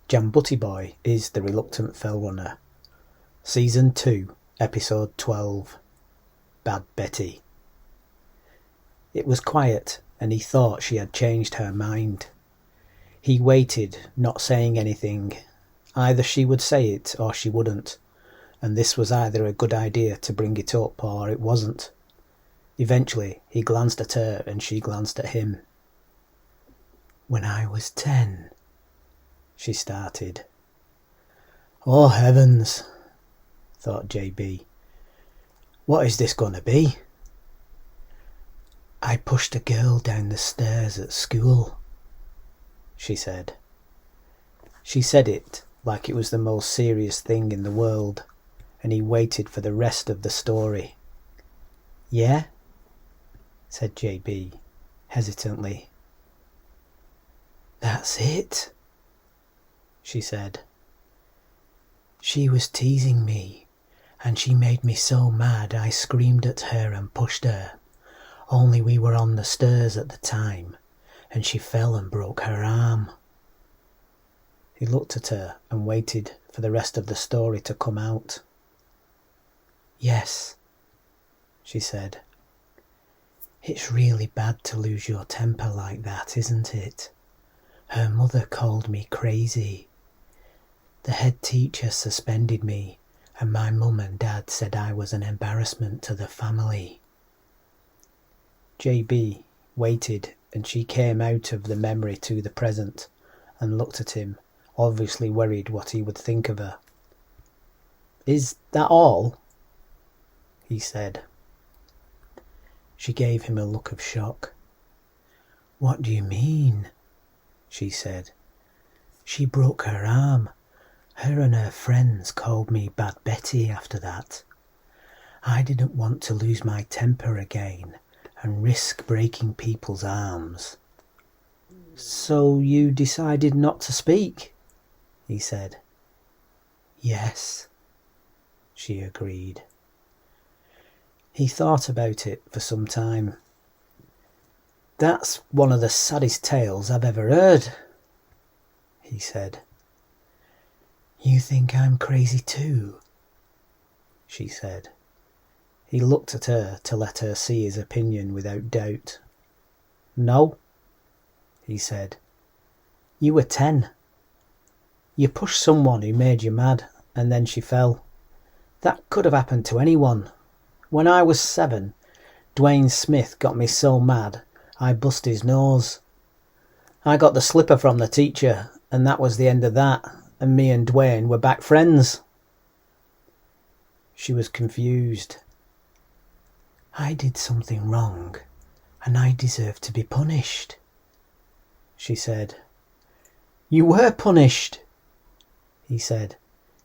Butty Boy is the Reluctant Fellrunner. Season 2, Episode 12. Bad Betty. It was quiet, and he thought she had changed her mind. He waited, not saying anything. Either she would say it or she wouldn't, and this was either a good idea to bring it up or it wasn't. Eventually, he glanced at her and she glanced at him. "When I was 10, she started. "Oh heavens," thought JB. "What is this going to be?" "I pushed a girl down the stairs at school," she said. She said it like it was the most serious thing in the world, and he waited for the rest of the story. "Yeah?" said JB, hesitantly. "That's it," she said. "She was teasing me, and she made me so mad I screamed at her and pushed her, only we were on the stairs at the time, and she fell and broke her arm." He looked at her and waited for the rest of the story to come out. "Yes," she said. "It's really bad to lose your temper like that, isn't it? Her mother called me crazy. The head teacher suspended me, and my mum and dad said I was an embarrassment to the family." JB waited, and she came out of the memory to the present and looked at him, obviously worried what he would think of her. "Is that all?" he said. She gave him a look of shock. "What do you mean?" she said. "She broke her arm. Her and her friends called me Bad Betty after that. I didn't want to lose my temper again and risk breaking people's arms." "So you decided not to speak?" he said. "Yes," she agreed. He thought about it for some time. "That's one of the saddest tales I've ever heard," he said. "You think I'm crazy too?" she said. He looked at her to let her see his opinion without doubt. "No," he said. "You were 10. You pushed someone who made you mad, and then she fell. That could have happened to anyone. When I was 7, Dwayne Smith got me so mad I bust his nose. I got the slipper from the teacher, and that was the end of that, and me and Dwayne were back friends." She was confused. "I did something wrong, and I deserve to be punished," she said. "You were punished," he said.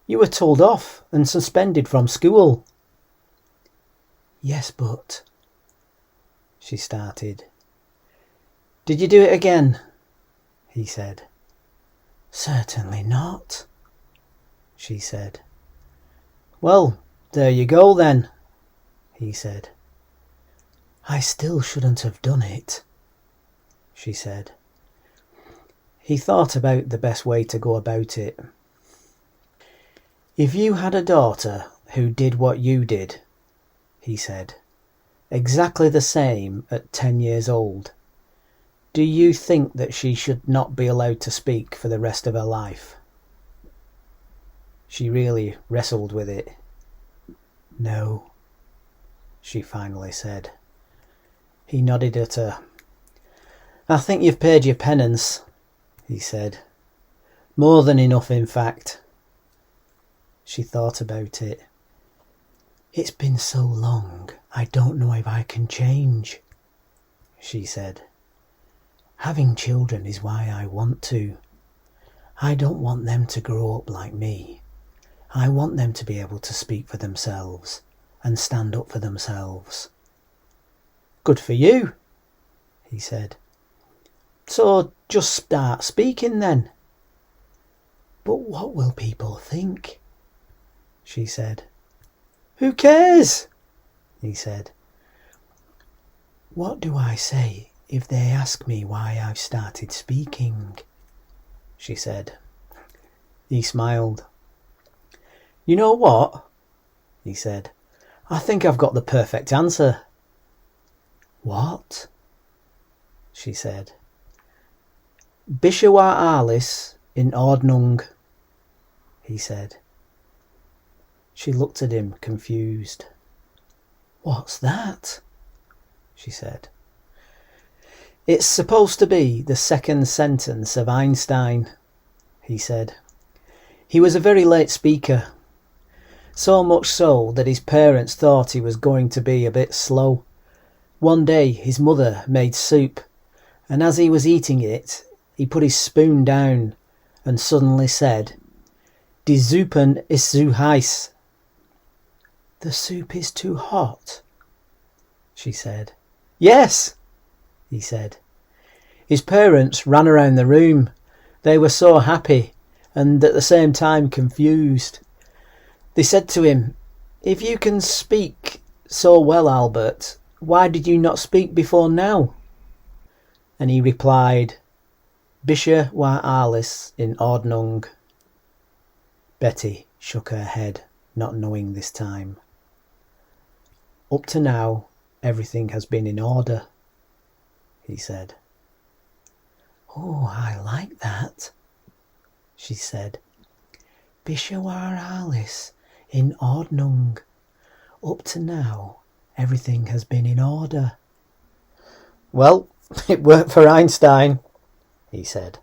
"You were told off and suspended from school." "Yes, but..." she started. "Did you do it again?" he said. "Certainly not," she said. "Well, there you go then," he said. "I still shouldn't have done it," she said. He thought about the best way to go about it. "If you had a daughter who did what you did," he said, "exactly the same at 10 years old, do you think that she should not be allowed to speak for the rest of her life?" She really wrestled with it. "No," she finally said. He nodded at her. "I think you've paid your penance," he said. "More than enough, in fact." She thought about it. "It's been so long, I don't know if I can change," she said. "Having children is why I want to. I don't want them to grow up like me. I want them to be able to speak for themselves and stand up for themselves." "Good for you," he said. "So just start speaking then." "But what will people think?" she said. "Who cares?" he said. "What do I say if they ask me why I've started speaking?" she said. He smiled. "You know what?" he said. "I think I've got the perfect answer." "What?" she said. "Bishawa Alice in Ordnung," he said. She looked at him, confused. "What's that?" she said. "It's supposed to be the second sentence of Einstein," he said. "He was a very late speaker. So much so that his parents thought he was going to be a bit slow. One day his mother made soup, and as he was eating it, he put his spoon down and suddenly said, 'Die Suppen ist zu heiß.' 'The soup is too hot,' she said. 'Yes,' he said. His parents ran around the room. They were so happy and at the same time confused. They said to him, 'If you can speak so well, Albert, why did you not speak before now?' And he replied, 'Bisher war alles in Ordnung.'" Betty shook her head, not knowing this time. "Up to now, everything has been in order," he said. "Oh, I like that," she said. "Bisher war alles in Ordnung. Up to now, everything has been in order." "Well, it worked for Einstein," he said.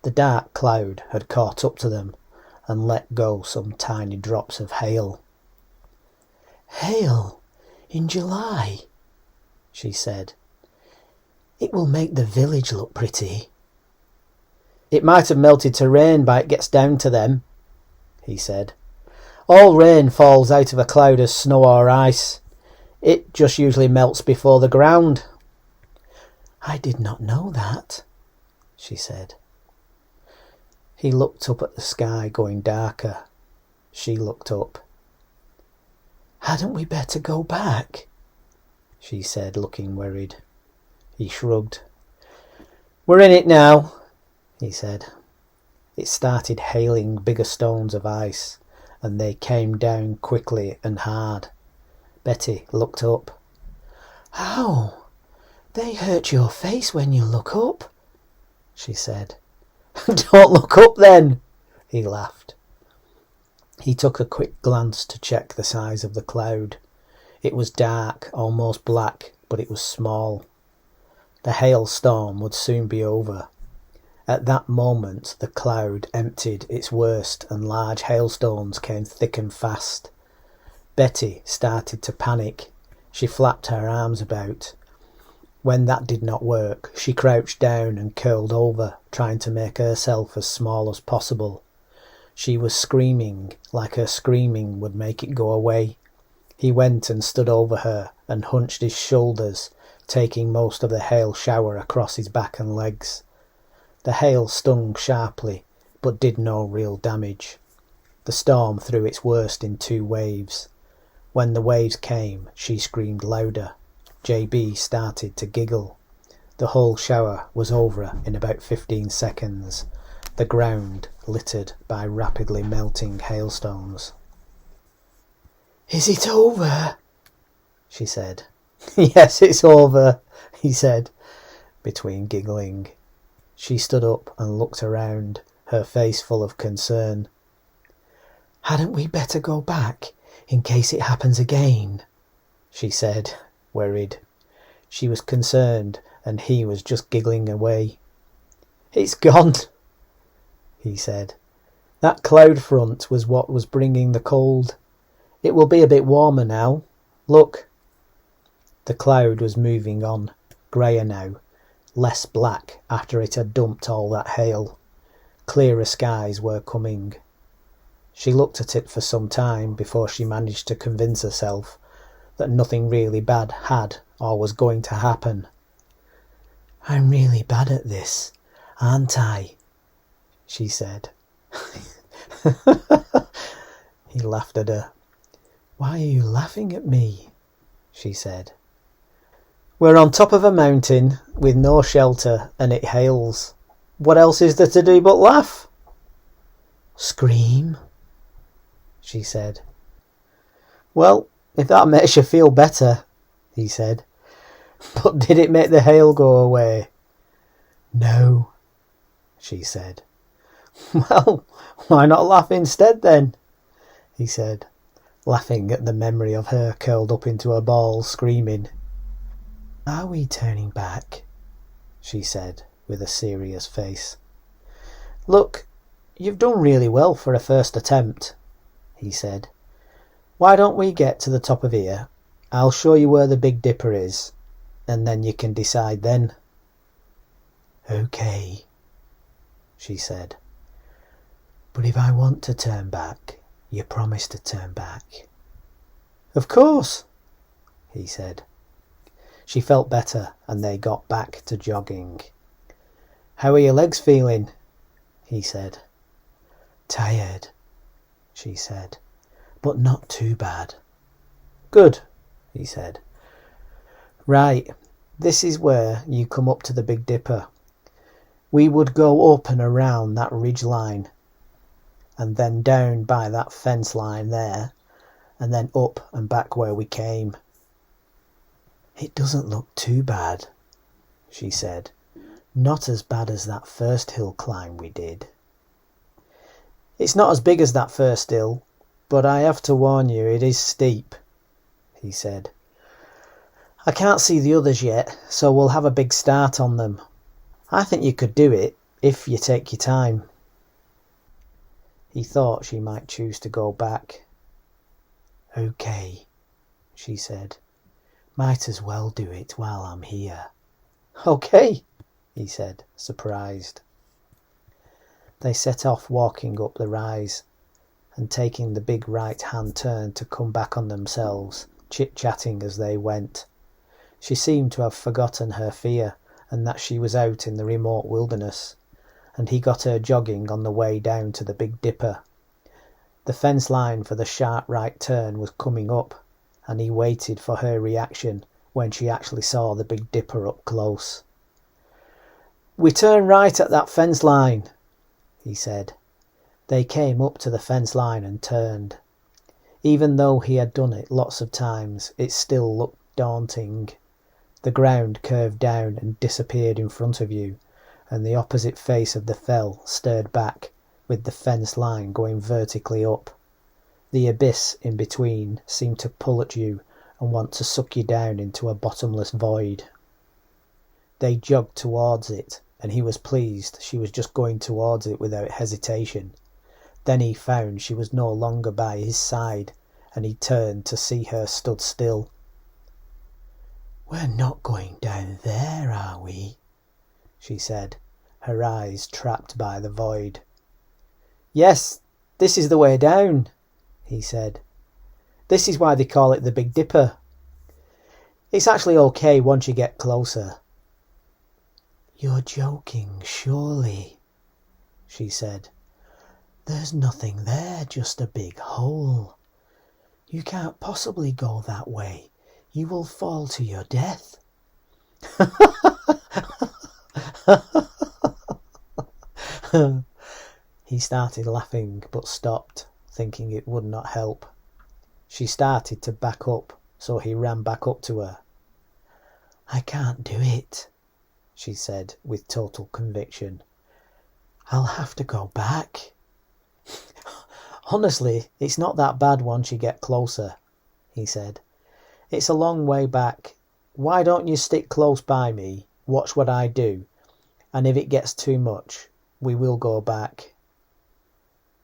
The dark cloud had caught up to them and let go some tiny drops of hail. "Hail in July," she said. "It will make the village look pretty." "It might have melted to rain by it gets down to them," he said. "All rain falls out of a cloud as snow or ice. It just usually melts before the ground." "I did not know that," she said. He looked up at the sky going darker. She looked up. "Hadn't we better go back?" she said, looking worried. He shrugged. "We're in it now," he said. It started hailing bigger stones of ice, and they came down quickly and hard. Betty looked up. "Ow! They hurt your face when you look up," she said. "Don't look up then," he laughed. He took a quick glance to check the size of the cloud. It was dark, almost black, but it was small. The hailstorm would soon be over. At that moment the cloud emptied its worst and large hailstones came thick and fast. Betty started to panic. She flapped her arms about. When that did not work, she crouched down and curled over, trying to make herself as small as possible. She was screaming, like her screaming would make it go away. He went and stood over her and hunched his shoulders, taking most of the hail shower across his back and legs. The hail stung sharply, but did no real damage. The storm threw its worst in 2 waves. When the waves came, she screamed louder. JB started to giggle. The whole shower was over in about 15 seconds, the ground littered by rapidly melting hailstones. "Is it over?" she said. "Yes, it's over," he said, between giggling. She stood up and looked around, her face full of concern. "Hadn't we better go back, in case it happens again?" she said, worried. She was concerned, and he was just giggling away. "It's gone," he said. "That cloud front was what was bringing the cold. It will be a bit warmer now. Look." The cloud was moving on, greyer now, less black after it had dumped all that hail. Clearer skies were coming. She looked at it for some time before she managed to convince herself that nothing really bad had or was going to happen. "I'm really bad at this, aren't I?" she said. He laughed at her. "Why are you laughing at me?" she said. "We're on top of a mountain with no shelter and it hails. What else is there to do but laugh?" Scream, she said. Well, if that makes you feel better, he said. But did it make the hail go away? No, she said. Well, why not laugh instead then? He said, laughing at the memory of her curled up into a ball, screaming. Are we turning back? She said, with a serious face. Look, you've done really well for a first attempt, he said. Why don't we get to the top of here? I'll show you where the Big Dipper is, and then you can decide then. Okay, she said. But if I want to turn back, you promise to turn back. Of course, he said. She felt better, and they got back to jogging. How are your legs feeling? He said. Tired, she said, but not too bad. Good, he said. Right, this is where you come up to the Big Dipper. We would go up and around that ridge line, and then down by that fence line there, and then up and back where we came. It doesn't look too bad, she said. Not as bad as that first hill climb we did. It's not as big as that first hill, but I have to warn you, it is steep, he said. I can't see the others yet, so we'll have a big start on them. I think you could do it, if you take your time. He thought she might choose to go back. Okay, she said. Might as well do it while I'm here. Okay, he said, surprised. They set off walking up the rise, and taking the big right-hand turn to come back on themselves, chit-chatting as they went. She seemed to have forgotten her fear, and that she was out in the remote wilderness, and he got her jogging on the way down to the Big Dipper. The fence line for the sharp right turn was coming up, and he waited for her reaction when she actually saw the Big Dipper up close. We turn right at that fence line, he said. They came up to the fence line and turned. Even though he had done it lots of times, it still looked daunting. The ground curved down and disappeared in front of you, and the opposite face of the fell stared back, with the fence line going vertically up. The abyss in between seemed to pull at you and want to suck you down into a bottomless void. They jogged towards it, and he was pleased she was just going towards it without hesitation. Then he found she was no longer by his side, and he turned to see her stood still. We're not going down there, are we? She said, her eyes trapped by the void. Yes, this is the way down, he said. This is why they call it the Big Dipper. It's actually okay once you get closer. You're joking, surely, she said. There's nothing there, just a big hole. You can't possibly go that way. You will fall to your death. He started laughing, but stopped, thinking it would not help. She started to back up, so he ran back up to her. I can't do it, she said with total conviction. I'll have to go back. Honestly, it's not that bad once you get closer, he said. It's a long way back. Why don't you stick close by me, watch what I do, and if it gets too much, we will go back.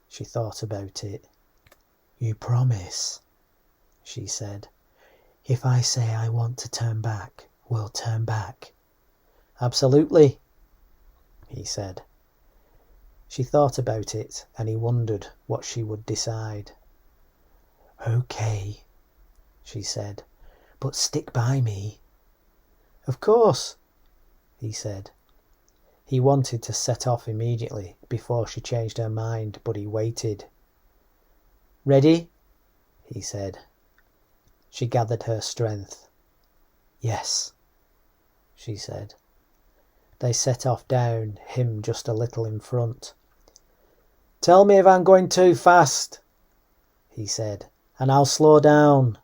She thought about it. You promise, she said. If I say I want to turn back, we'll turn back. Absolutely, he said. She thought about it, and he wondered what she would decide. Okay, she said, but stick by me. Of course, he said. He wanted to set off immediately before she changed her mind, but he waited. Ready? He said. She gathered her strength. Yes, she said. They set off down, him just a little in front. Tell me if I'm going too fast, he said, and I'll slow down.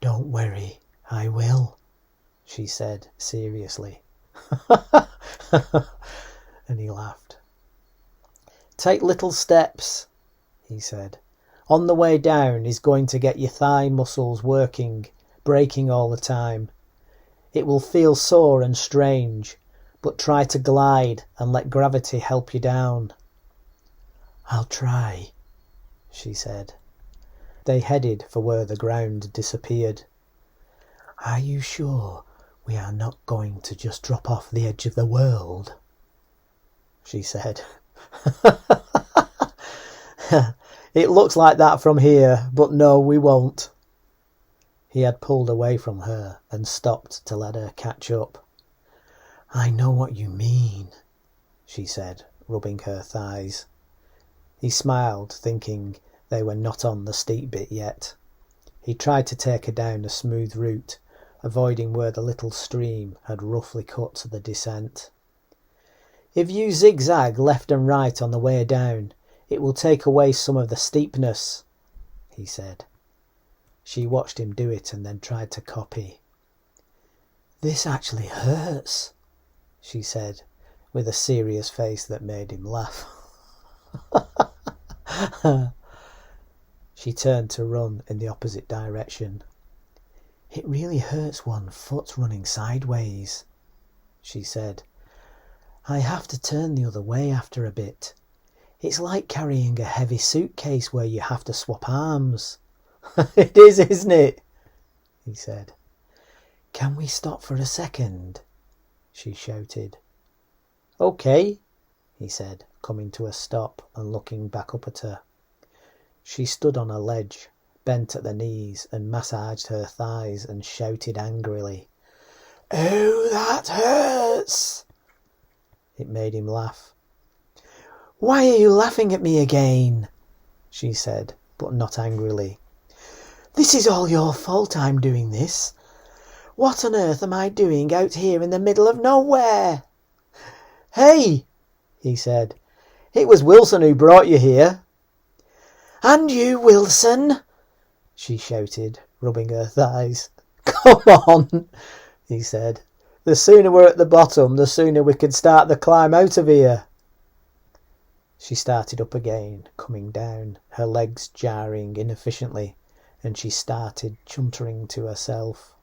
Don't worry, I will, she said seriously. And he laughed. Take little steps, he said. On the way down is going to get your thigh muscles working, breaking all the time. It will feel sore and strange, but try to glide and let gravity help you down. I'll try, she said. They headed for where the ground disappeared. Are you sure we are not going to just drop off the edge of the world? She said. It looks like that from here, but no, we won't. He had pulled away from her and stopped to let her catch up. I know what you mean, she said, rubbing her thighs. He smiled, thinking they were not on the steep bit yet. He tried to take her down a smooth route, avoiding where the little stream had roughly cut the descent. If you zigzag left and right on the way down, it will take away some of the steepness, he said. She watched him do it and then tried to copy. This actually hurts, she said, with a serious face that made him laugh. She turned to run in the opposite direction. It really hurts one foot running sideways, she said. I have to turn the other way after a bit. It's like carrying a heavy suitcase where you have to swap arms. It is, isn't it? He said. Can we stop for a second? She shouted. Okay, he said, coming to a stop and looking back up at her. She stood on a ledge, bent at the knees, and massaged her thighs and shouted angrily. Oh, that hurts! It made him laugh. Why are you laughing at me again? She said, but not angrily. This is all your fault I'm doing this. What on earth am I doing out here in the middle of nowhere? Hey, he said. It was Wilson who brought you here. And you, Wilson, she shouted, rubbing her thighs. Come on, he said. The sooner we're at the bottom, the sooner we can start the climb out of here. She started up again, coming down, her legs jarring inefficiently, and she started chuntering to herself.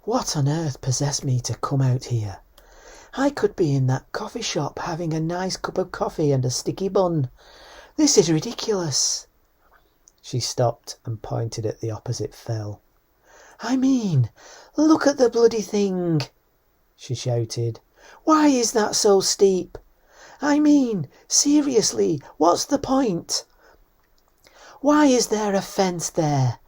What on earth possessed me to come out here? I could be in that coffee shop having a nice cup of coffee and a sticky bun. This is ridiculous. She stopped and pointed at the opposite fell. I mean, look at the bloody thing, she shouted. Why is that so steep? I mean, seriously, what's the point? Why is there a fence there?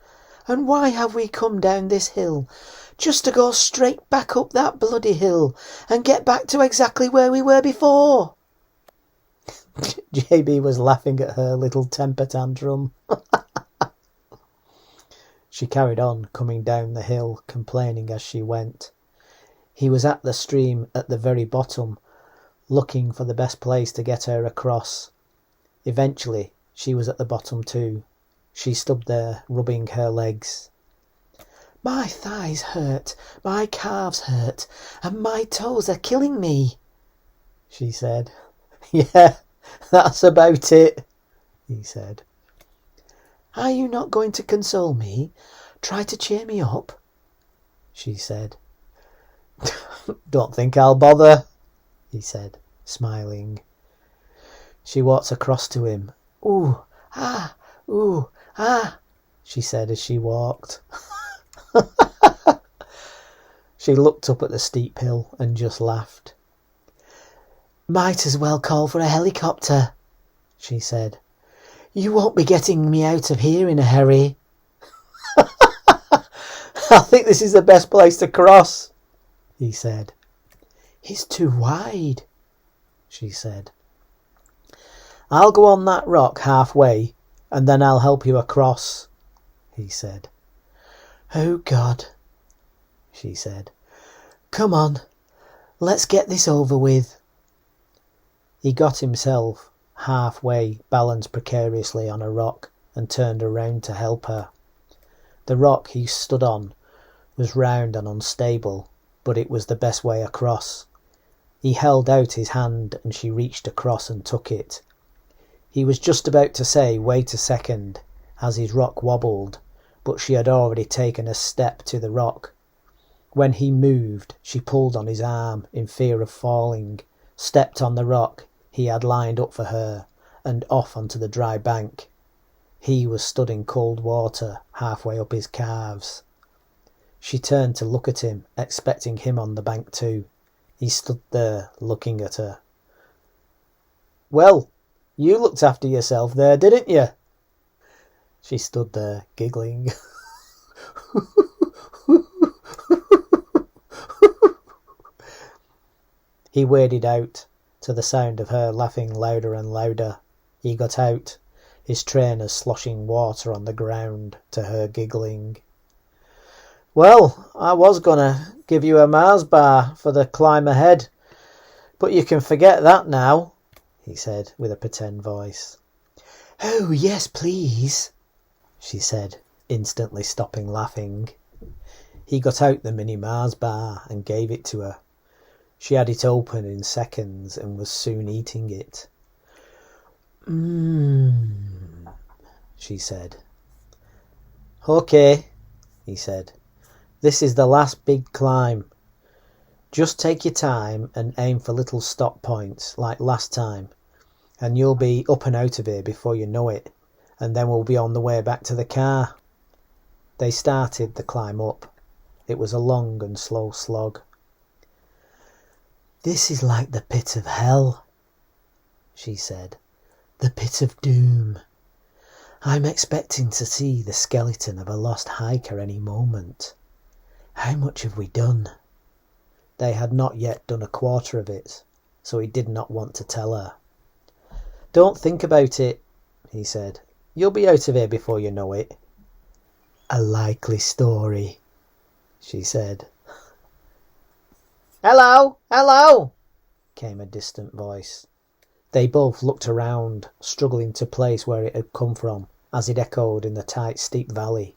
And why have we come down this hill? Just to go straight back up that bloody hill and get back to exactly where we were before. JB was laughing at her little temper tantrum. She carried on, coming down the hill, complaining as she went. He was at the stream at the very bottom, looking for the best place to get her across. Eventually, she was at the bottom too. She stood there, rubbing her legs. My thighs hurt, my calves hurt, and my toes are killing me, she said. Yeah, that's about it, he said. Are you not going to console me? Try to cheer me up, she said. Don't think I'll bother, he said, smiling. She walked across to him. Ooh, ah, she said as she walked. She looked up at the steep hill and just laughed. Might as well call for a helicopter, she said. You won't be getting me out of here in a hurry. I think this is the best place to cross, he said. It's too wide, she said. I'll go on that rock halfway and then I'll help you across, he said. Oh God, she said. Come on, let's get this over with. He got himself halfway, balanced precariously on a rock, and turned around to help her. The rock he stood on was round and unstable, but it was the best way across. He held out his hand and she reached across and took it. He was just about to say, "Wait a second," as his rock wobbled, but she had already taken a step to the rock. When he moved, she pulled on his arm in fear of falling, stepped on the rock he had lined up for her, and off onto the dry bank. He was stood in cold water, halfway up his calves. She turned to look at him, expecting him on the bank too. He stood there, looking at her. "Well, you looked after yourself there, didn't you?" She stood there, giggling. He waded out, to the sound of her laughing louder and louder. He got out, his trainers sloshing water on the ground, to her giggling. "Well, I was gonna give you a Mars bar for the climb ahead, but you can forget that now," he said with a pretend voice. "Oh, yes, please," she said, instantly stopping laughing. He got out the mini Mars bar and gave it to her. She had it open in seconds and was soon eating it. She said. "Okay," he said. "This is the last big climb. Just take your time and aim for little stop points like last time, and you'll be up and out of here before you know it, and then we'll be on the way back to the car." They started the climb up. It was a long and slow slog. "This is like the pit of hell," she said. "The pit of doom. I'm expecting to see the skeleton of a lost hiker any moment. How much have we done?" They had not yet done a quarter of it, so he did not want to tell her. "Don't think about it," he said. "You'll be out of here before you know it." "A likely story," she said. "Hello, hello," came a distant voice. They both looked around, struggling to place where it had come from, as it echoed in the tight, steep valley.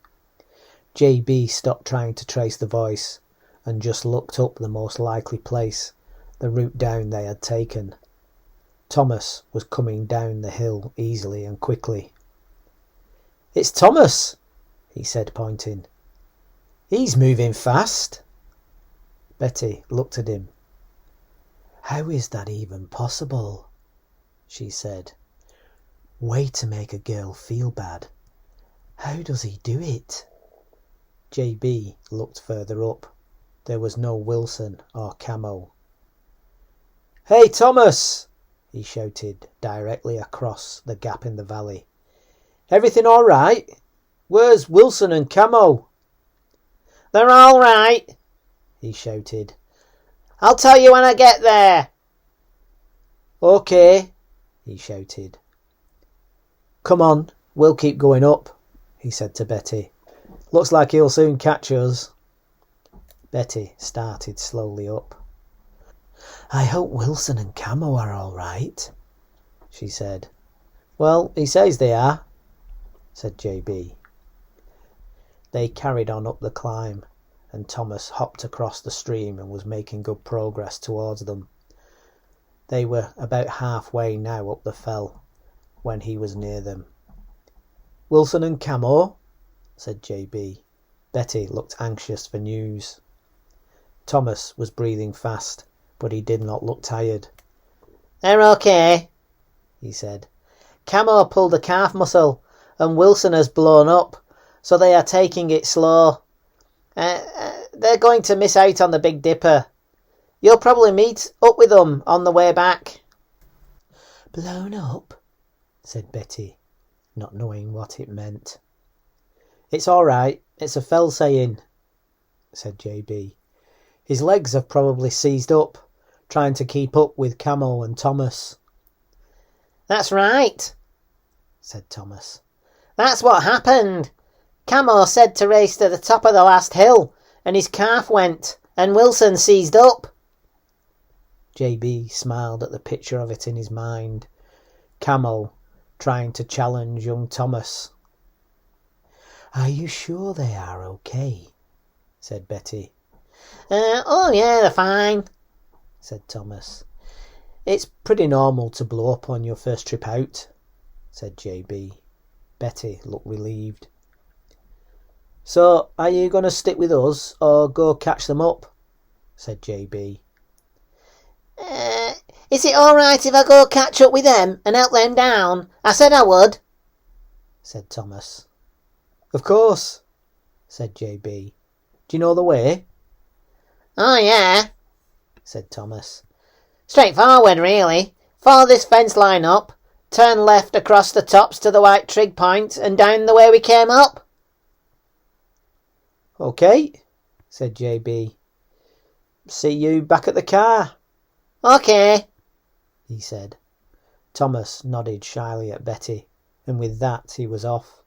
JB stopped trying to trace the voice, and just looked up the most likely place, the route down they had taken. Thomas was coming down the hill easily and quickly. "It's Thomas," he said, pointing. "He's moving fast." Betty looked at him. "How is that even possible?" she said. "Way to make a girl feel bad. How does he do it?" JB looked further up. There was no Wilson or Camo. "Hey, Thomas!" he shouted directly across the gap in the valley. "Everything all right? Where's Wilson and Camo?" "They're all right," he shouted. "I'll tell you when I get there." "Okay," he shouted. "Come on, we'll keep going up," he said to Betty. "Looks like he'll soon catch us." Betty started slowly up. "I hope Wilson and Camo are all right," she said. "Well, he says they are," said JB. They carried on up the climb, and Thomas hopped across the stream and was making good progress towards them. They were about halfway now up the fell when he was near them. "Wilson and Camo?" said JB. Betty looked anxious for news. Thomas was breathing fast, but he did not look tired. "They're okay," he said. "Camo pulled a calf muscle, and Wilson has blown up, so they are taking it slow. They're going to miss out on the Big Dipper. You'll probably meet up with them on the way back." "Blown up?" said Betty, not knowing what it meant. "It's all right. It's a fell saying," said JB. "His legs have probably seized up, trying to keep up with Camo and Thomas." "That's right," said Thomas. "That's what happened. Camo said to race to the top of the last hill, and his calf went, and Wilson seized up." JB smiled at the picture of it in his mind. camel, trying to challenge young Thomas. "Are you sure they are okay?" said Betty. Oh yeah, they're fine," said Thomas. "It's pretty normal to blow up on your first trip out," said JB. Betty looked relieved. "So, are you going to stick with us or go catch them up?" said JB. Is it alright if I go catch up with them and help them down? I said I would," said Thomas. "Of course," said JB. "Do you know the way?" "Oh yeah," said Thomas. "Straightforward, really. Follow this fence line up, turn left across the tops to the white trig point and down the way we came up." "OK," said JB. "See you back at the car." "OK," he said. Thomas nodded shyly at Betty, and with that he was off.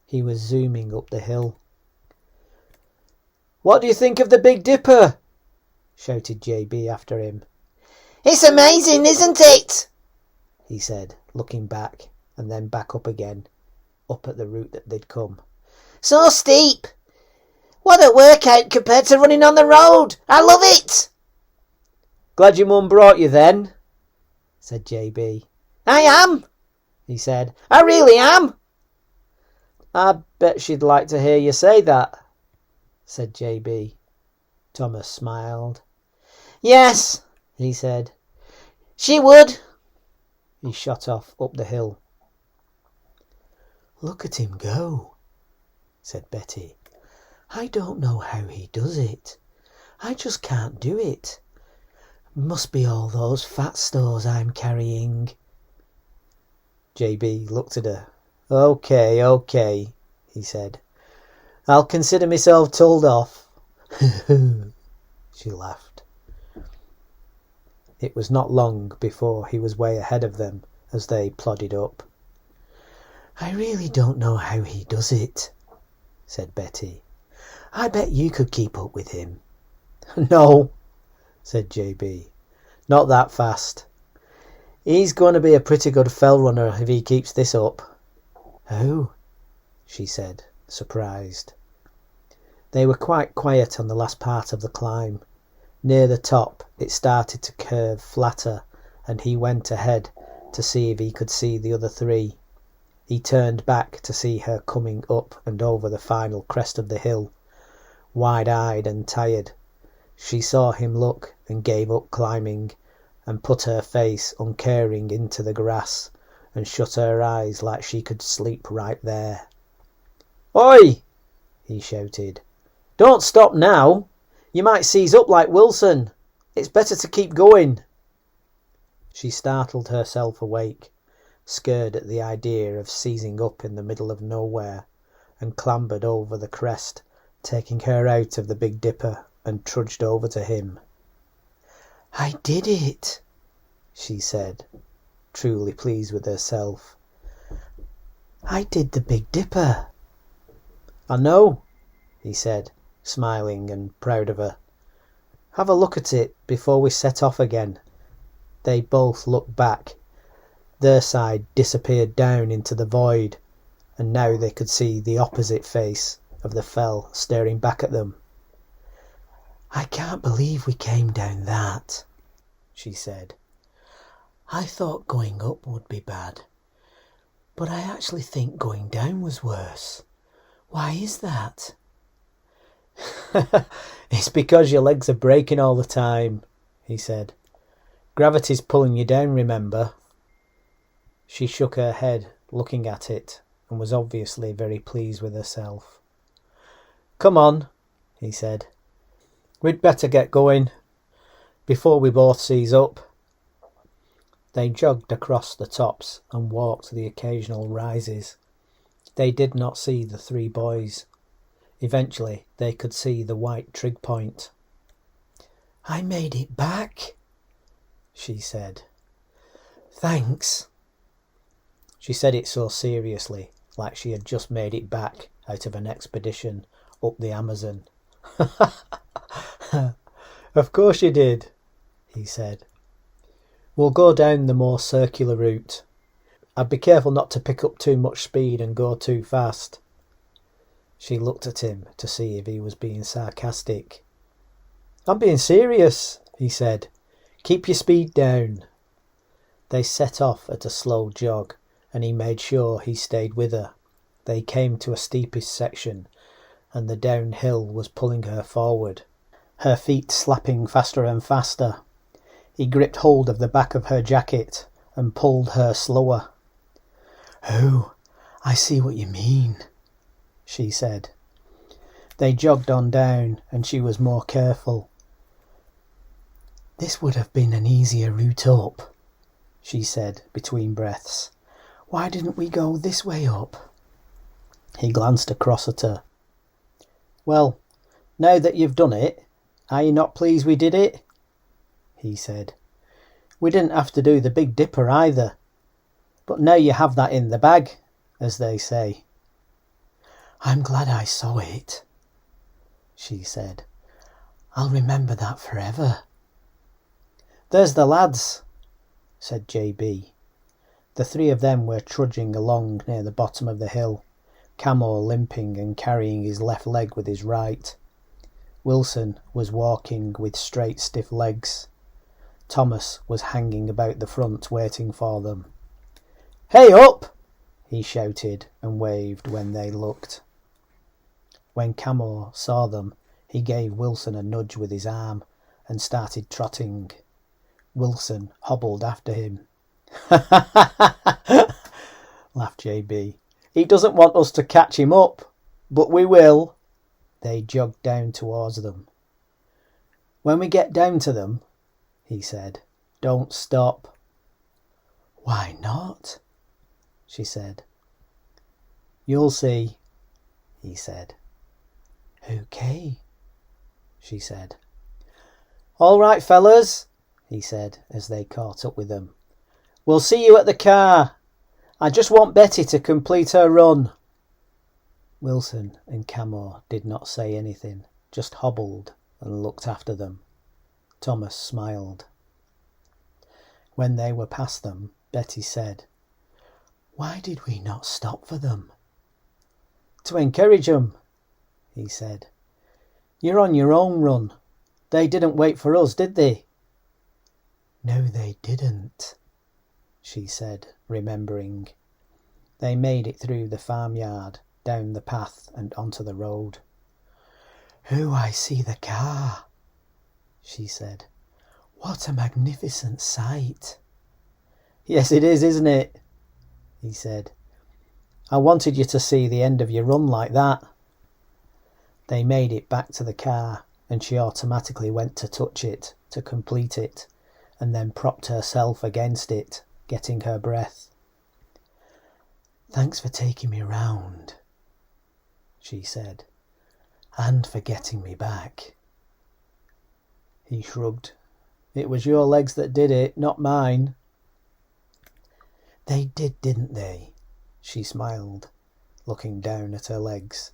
He was zooming up the hill. "What do you think of the Big Dipper?" shouted JB after him. "It's amazing, isn't it?" he said, looking back and then back up again, up at the route that they'd come. "So steep. What a workout compared to running on the road. I love it." "Glad your mum brought you then," said JB. "I am," he said. "I really am." "I bet she'd like to hear you say that," said JB. Thomas smiled. "Yes," he said. "She would." He shot off up the hill. "Look at him go," said Betty. "I don't know how he does it. I just can't do it. Must be all those fat stores I'm carrying." JB looked at her. OK, he said. "I'll consider myself told off." She laughed. It was not long before he was way ahead of them as they plodded up. "I really don't know how he does it," said Betty. "I bet you could keep up with him." "No," said JB. "Not that fast. He's going to be a pretty good fell runner if he keeps this up." "Oh," she said, surprised. They were quite quiet on the last part of the climb. Near the top it started to curve flatter, and he went ahead to see if he could see the other three. He turned back to see her coming up and over the final crest of the hill, wide-eyed and tired. She saw him look and gave up climbing, and put her face uncaring into the grass, and shut her eyes like she could sleep right there. "Oi!" he shouted. "Don't stop now. You might seize up like Wilson. It's better to keep going." She startled herself awake, scared at the idea of seizing up in the middle of nowhere, and clambered over the crest, taking her out of the Big Dipper, and trudged over to him. "I did it," she said, truly pleased with herself. "I did the Big Dipper." "I know," he said, smiling and proud of her. "Have a look at it before we set off again." They both looked back. Their side disappeared down into the void, and now they could see the opposite face of the fell staring back at them. "I can't believe we came down that," she said. "I thought going up would be bad, but I actually think going down was worse. Why is that?" "It's because your legs are breaking all the time," he said. "Gravity's pulling you down, remember?" She shook her head, looking at it, and was obviously very pleased with herself. "Come on," he said. "We'd better get going, before we both seize up." They jogged across the tops and walked the occasional rises. They did not see the three boys. Eventually they could see the white trig point. "I made it back," she said. "Thanks." She said it so seriously, like she had just made it back out of an expedition up the Amazon. "Of course you did," he said. "We'll go down the more circular route. I'd be careful not to pick up too much speed and go too fast. She looked at him to see if he was being sarcastic. I'm being serious, he said. Keep your speed down. They set off at a slow jog, and he made sure he stayed with her. They came to a steepest section, and the downhill was pulling her forward, her feet slapping faster and faster. He gripped hold of the back of her jacket and pulled her slower. Oh, I see what you mean, she said. They jogged on down, and she was more careful. This would have been an easier route up, she said between breaths. Why didn't we go this way up? He glanced across at her. Well, now that you've done it, are you not pleased we did it? He said. We didn't have to do the Big Dipper either. But now you have that in the bag, as they say. I'm glad I saw it, she said. I'll remember that forever. There's the lads, said JB. The three of them were trudging along near the bottom of the hill, Camo limping and carrying his left leg with his right. Wilson was walking with straight, stiff legs. Thomas was hanging about the front waiting for them. Hey up! He shouted and waved when they looked. When Camo saw them, he gave Wilson a nudge with his arm and started trotting. Wilson hobbled after him. Laughed JB. He doesn't want us to catch him up, but we will. They jogged down towards them. When we get down to them, he said, don't stop. Why not? She said. You'll see, he said. Okay, she said. All right, fellas, he said as they caught up with them. We'll see you at the car. I just want Betty to complete her run. Wilson and Camo did not say anything, just hobbled and looked after them. Thomas smiled. When they were past them, Betty said, Why did we not stop for them? To encourage them, he said. You're on your own run. They didn't wait for us, did they? No, they didn't, she said, remembering. They made it through the farmyard, down the path and onto the road. Oh, I see the car, she said. What a magnificent sight. Yes, it is, isn't it? He said. I wanted you to see the end of your run like that. They made it back to the car, and she automatically went to touch it, to complete it, and then propped herself against it, getting her breath. Thanks for taking me round, she said, and for getting me back. He shrugged. It was your legs that did it, not mine. They did, didn't they? She smiled, looking down at her legs.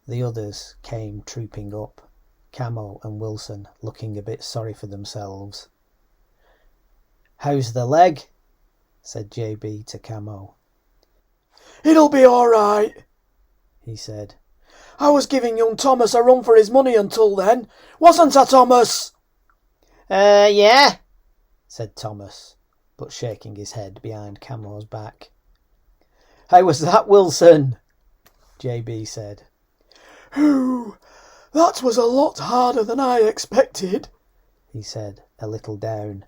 The others came trooping up, Camo and Wilson looking a bit sorry for themselves. How's the leg? Said JB to Camo. It'll be all right, he said. I was giving young Thomas a run for his money until then, wasn't I, Thomas? Yeah, said Thomas, but shaking his head behind Camo's back. How was that, Wilson? JB said. Oh, that was a lot harder than I expected, he said, a little down.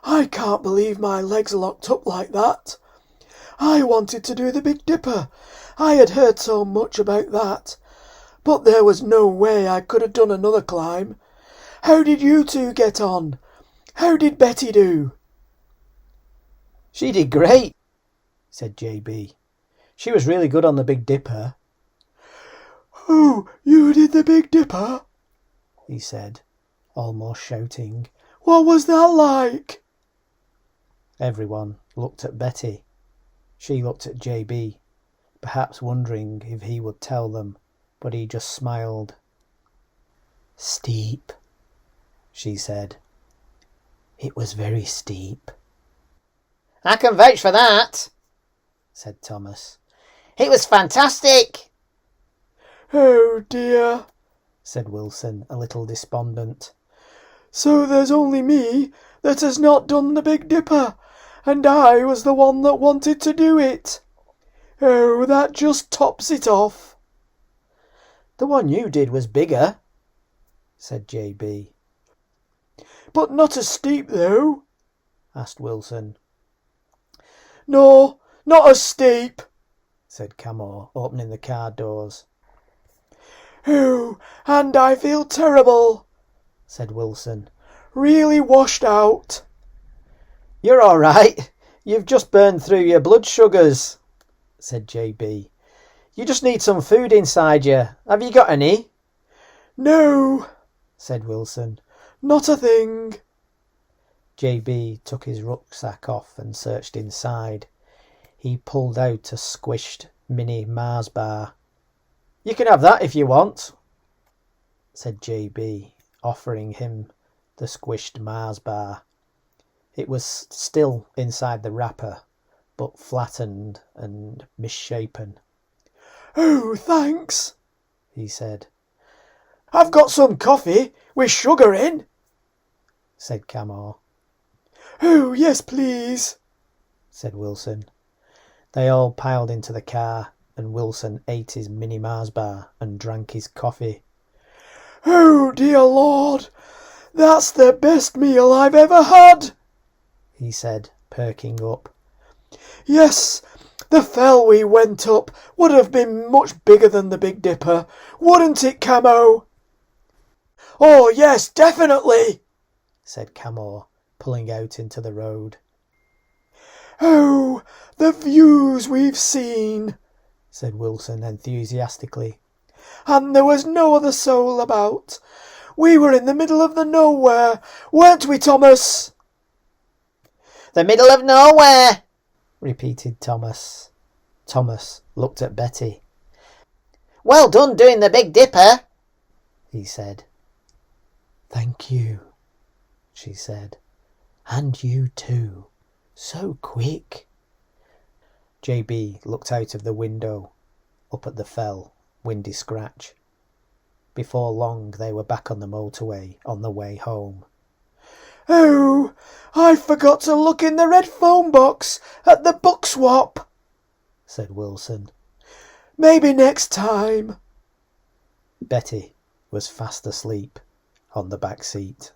I can't believe my legs locked up like that. I wanted to do the Big Dipper. I had heard so much about that. But there was no way I could have done another climb. How did you two get on? How did Betty do? She did great, said JB. She was really good on the Big Dipper. Oh, you did the Big Dipper? He said, almost shouting. What was that like? Everyone looked at Betty. She looked at JB, perhaps wondering if he would tell them, but he just smiled. Steep, she said. It was very steep. I can vouch for that, said Thomas. It was fantastic. Oh dear, said Wilson, a little despondent. So there's only me that has not done the Big Dipper, and I was the one that wanted to do it. Oh, that just tops it off. The one you did was bigger, said JB. But not as steep, though, asked Wilson. No, not as steep, said Camor, opening the car doors. Oh, and I feel terrible, said Wilson. Really washed out. You're all right. You've just burned through your blood sugars, said JB. You just need some food inside you. Have you got any? No, said Wilson. Not a thing. JB took his rucksack off and searched inside. He pulled out a squished mini Mars bar. You can have that if you want, said JB, offering him the squished Mars bar. It was still inside the wrapper, but flattened and misshapen. Oh, thanks, he said. I've got some coffee with sugar in, said Camor. Oh, yes, please, said Wilson. They all piled into the car, and Wilson ate his mini Mars bar and drank his coffee. Oh, dear Lord, that's the best meal I've ever had, he said, perking up. Yes, the fell we went up would have been much bigger than the Big Dipper, wouldn't it, Camo? Oh, yes, definitely, said Camor, pulling out into the road. Oh, the views we've seen, said Wilson enthusiastically. And there was no other soul about. We were in the middle of the nowhere, weren't we, Thomas? The middle of nowhere, repeated Thomas. Thomas looked at Betty. Well done doing the Big Dipper, he said. Thank you, she said. And you too. So quick. JB looked out of the window, up at the fell, Windy Scratch. Before long they were back on the motorway on the way home. Oh, I forgot to look in the red phone box at the book swap, said Wilson. Maybe next time. Betty was fast asleep on the back seat.